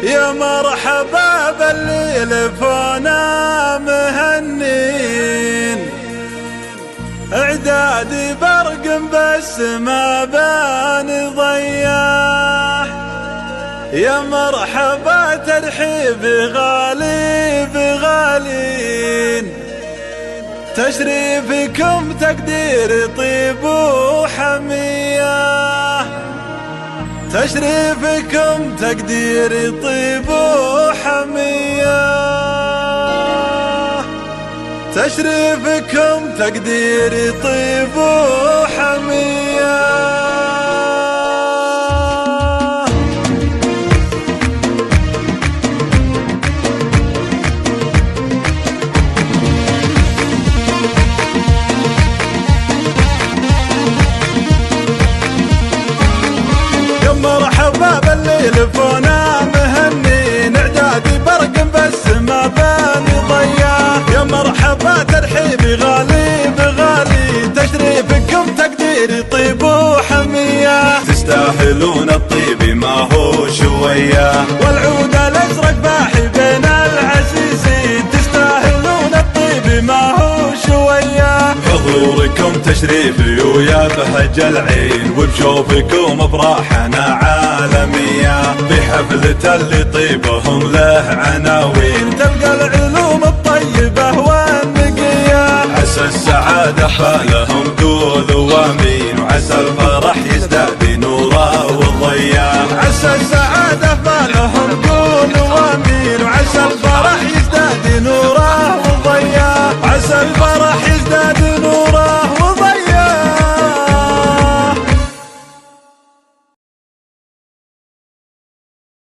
يا مرحبا باللي لفونا مهنين، اعدادي برق بس ما بان ضياح. يا مرحبا ترحيب غالي بغالين، تشريفكم تقدير طيب وحمية، تشريفكم تقدير طيب وحمية، تشريفكم تقدير طيب وحمية. مرحبا باللي لفونا مهنين، اعدادي برق بس ما بان ضياح. يا مرحبا ترحيبي غالي بغالي، تشريفكم تقديري طيب وحمية، تستاهلون الطيب ما هو شوية، والعود الازرق باحي بين العزيزين، تستاهلون الطيب ما هو شوية. حضوركم تشريفي ويا بهج العين، وبشوفكم افراحنا عالمية، بحفلة اللي طيبهم له عناوين، تلقى العلوم الطيبة والنقية، عسى السعادة حالهم قولوا وامين، وعسى الفرح يزداد